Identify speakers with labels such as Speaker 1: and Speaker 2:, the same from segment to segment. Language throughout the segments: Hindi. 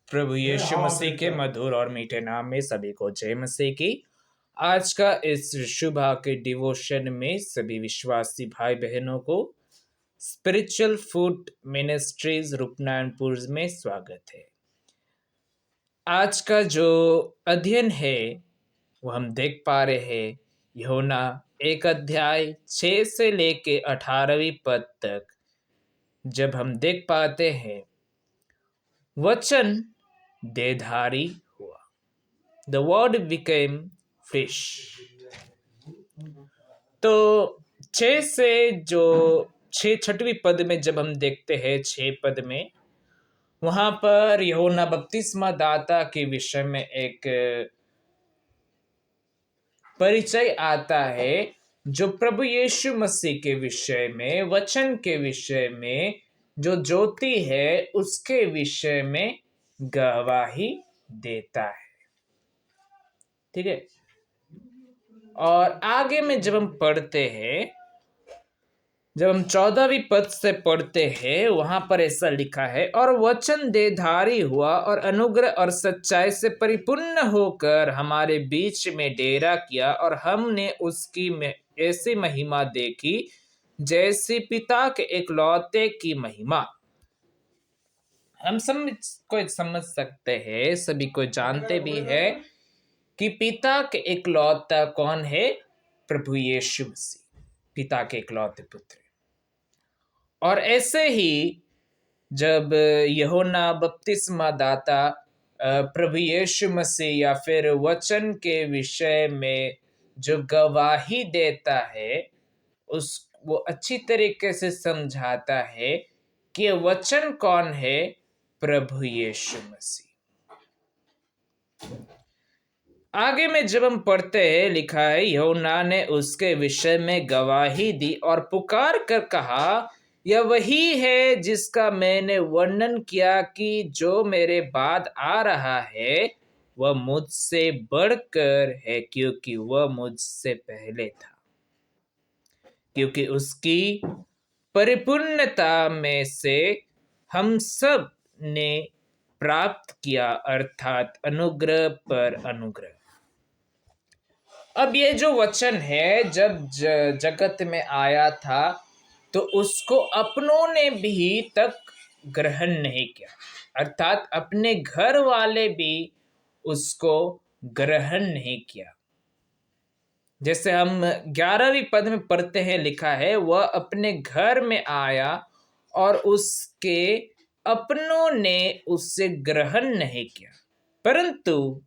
Speaker 1: प्रभु यीशु मसीह के मधुर और मीठे नाम में सभी को जय मसीह की। आज का इस शुभ के डिवोशन में सभी विश्वासी भाई बहनों को स्पिरिचुअल फूड मिनिस्ट्रीज रूपनारायणपुर में स्वागत है। आज का जो अध्ययन है वो हम देख पा रहे हैं यूहन्ना 1 अध्याय 6 से लेके 18वीं पद तक। जब हम देख पाते हैं वचन देहधारी हुआ, द वर्ड बिकेम फिश। तो 6 से जो 6वीं पद में जब हम देखते हैं 6 पद में, वहां पर यूहन्ना बपतिस्मा दाता के विषय में एक परिचय आता है, जो प्रभु यीशु मसीह के विषय में, वचन के विषय में, जो ज्योति है उसके विषय में गवाही देता है। ठीक है। और आगे में जब हम पढ़ते हैं, जब हम 14वीं पद से पढ़ते हैं, वहां पर ऐसा लिखा है, और वचन देहधारी हुआ और अनुग्रह और सच्चाई से परिपूर्ण होकर हमारे बीच में डेरा किया, और हमने उसकी ऐसी महिमा देखी जैसी पिता के इकलौते की महिमा। हम समझ सकते हैं, सभी को जानते भी है कि पिता के इकलौता कौन है? प्रभु यीशु मसीह, पिता के इकलौते पुत्र। और ऐसे ही जब यूहन्ना बपतिस्मा दाता प्रभु यीशु मसीह या फिर वचन के विषय में जो गवाही देता है, वो अच्छी तरीके से समझाता है कि वचन कौन है? प्रभु यीशु मसीह। आगे में जब हम पढ़ते हैं, लिखा है, यूहन्ना ने उसके विषय में गवाही दी और पुकार कर कहा, यह वही है जिसका मैंने वर्णन किया कि जो मेरे बाद आ रहा है वह मुझसे बढ़कर है, क्योंकि वह मुझसे पहले था। क्योंकि उसकी परिपूर्णता में से हम सब ने प्राप्त किया, अर्थात अनुग्रह पर अनुग्रह। अब ये जो वचन है, जब जगत में आया था तो उसको अपनों ने भी तक ग्रहण नहीं किया, अर्थात अपने घर वाले भी उसको ग्रहण नहीं किया। जैसे हम 11वीं पद में पढ़ते हैं, लिखा है, वह अपने घर में आया और उसके अपनों ने उससे ग्रहण नहीं किया, परंतु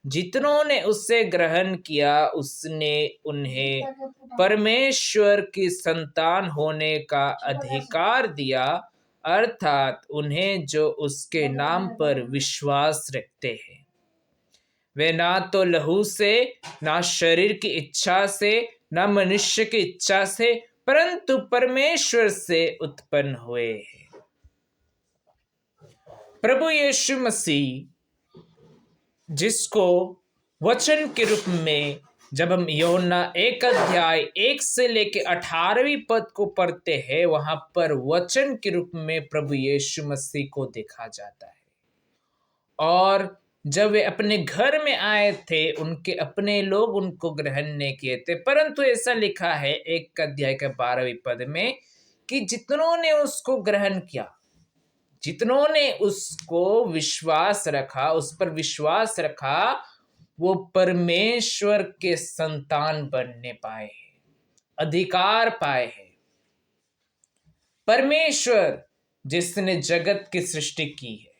Speaker 1: जितनों ने उससे ग्रहण किया उसने उन्हें परमेश्वर की संतान होने का अधिकार दिया, अर्थात उन्हें जो उसके नाम पर विश्वास रखते हैं। वे ना तो लहू से, ना शरीर की इच्छा से, ना मनुष्य की इच्छा से, परंतु परमेश्वर से उत्पन्न हुए हैं। प्रभु यीशु मसीह, जिसको वचन के रूप में जब हम यूहन्ना 1 अध्याय 1 से लेके 18वीं पद को पढ़ते हैं, वहां पर वचन के रूप में प्रभु यीशु मसीह को देखा जाता है। और जब वे अपने घर में आए थे, उनके अपने लोग उनको ग्रहण नहीं किए थे, परंतु ऐसा लिखा है 1 अध्याय के 12वीं पद में कि जितनों ने उसको ग्रहण किया, जितनों ने उसको विश्वास रखा, उस पर विश्वास रखा, वो परमेश्वर के संतान बनने पाए हैं, अधिकार पाए हैं। परमेश्वर जिसने जगत की सृष्टि की है,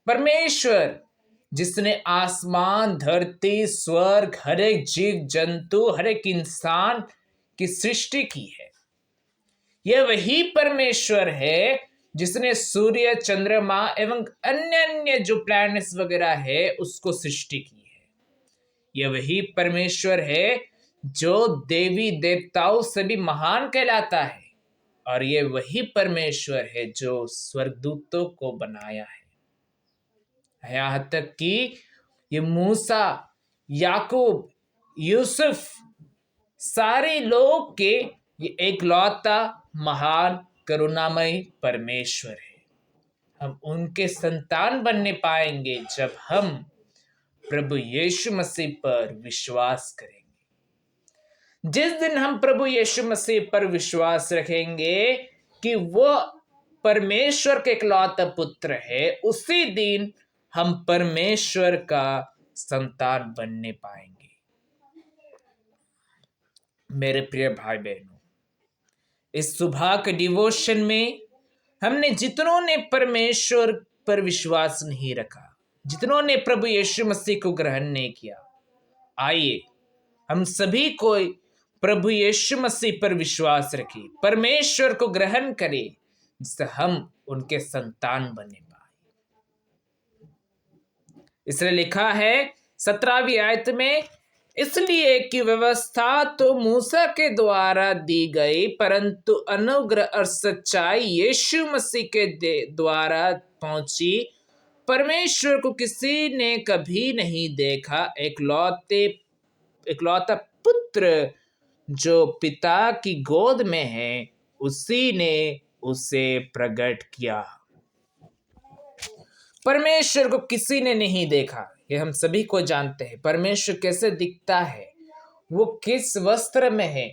Speaker 1: परमेश्वर जिसने आसमान, धरती, स्वर्ग, हर एक जीव जंतु, हर एक इंसान की सृष्टि की है, यह वही परमेश्वर है जिसने सूर्य, चंद्रमा एवं अन्य अन्य जो प्लैनेट्स वगैरह है उसको सृष्टि की है। यह वही परमेश्वर है जो देवी देवताओं से भी महान कहलाता है, और यह वही परमेश्वर है जो स्वर्गदूतों को बनाया है। यहाँ तक कि ये मूसा, याकूब, यूसुफ, सारे लोग के ये एकलौता महान करुणामय परमेश्वर है। हम उनके संतान बनने पाएंगे जब हम प्रभु यीशु मसीह पर विश्वास करेंगे। जिस दिन हम प्रभु यीशु मसीह पर विश्वास रखेंगे कि वो परमेश्वर के इकलौता पुत्र है, उसी दिन हम परमेश्वर का संतान बनने पाएंगे। मेरे प्रिय भाई बहनों, इस सुबह के डिवोशन में हमने जितनों ने परमेश्वर पर विश्वास नहीं रखा, जितनों ने प्रभु यीशु मसीह को ग्रहण नहीं किया, आइए हम सभी को प्रभु यीशु मसीह पर विश्वास रखें, परमेश्वर को ग्रहण करें, जिससे हम उनके संतान बने पाए। इसलिए लिखा है 17वीं आयत में, इसलिए कि व्यवस्था तो मूसा के द्वारा दी गई, परंतु अनुग्रह और सच्चाई यीशु मसीह के द्वारा पहुंची। परमेश्वर को किसी ने कभी नहीं देखा, इकलौता पुत्र जो पिता की गोद में है, उसी ने उसे प्रकट किया। परमेश्वर को किसी ने नहीं देखा, ये हम सभी को जानते हैं। परमेश्वर कैसे दिखता है, वो किस वस्त्र में है,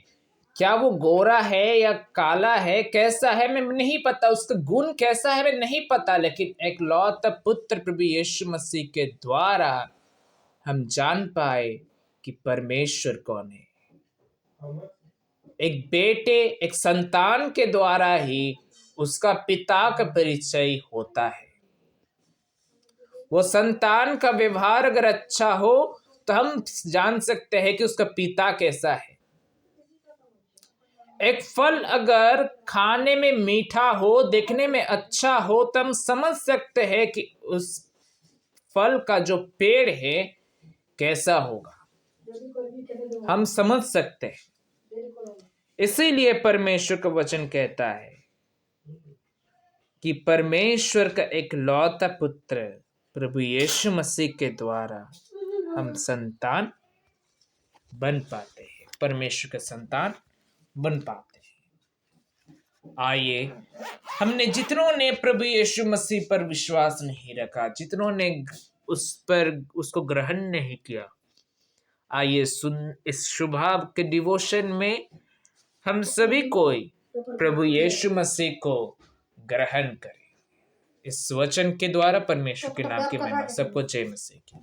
Speaker 1: क्या वो गोरा है या काला है, कैसा है मैं नहीं पता, उसका गुण कैसा है मैं नहीं पता, लेकिन इकलौता पुत्र प्रभु यीशु मसीह के द्वारा हम जान पाए कि परमेश्वर कौन है। एक बेटे, एक संतान के द्वारा ही उसका पिता का परिचय होता है। वो संतान का व्यवहार अगर अच्छा हो तो हम जान सकते हैं कि उसका पिता कैसा है। एक फल अगर खाने में मीठा हो, देखने में अच्छा हो, तो हम समझ सकते हैं कि उस फल का जो पेड़ है कैसा होगा, हम समझ सकते हैं। इसीलिए परमेश्वर का वचन कहता है कि परमेश्वर का इकलौता पुत्र प्रभु यीशु मसीह के द्वारा हम संतान बन पाते हैं, परमेश्वर के संतान बन पाते हैं। आइए, हमने जितनों ने प्रभु यीशु मसीह पर विश्वास नहीं रखा, जितनों ने उसको ग्रहण नहीं किया, आइए इस शुभ के डिवोशन में हम सभी कोई प्रभु यीशु मसीह को ग्रहण करें। इस वचन के द्वारा परमेश्वर के नाम की महिमा। सबको जय मसीह की।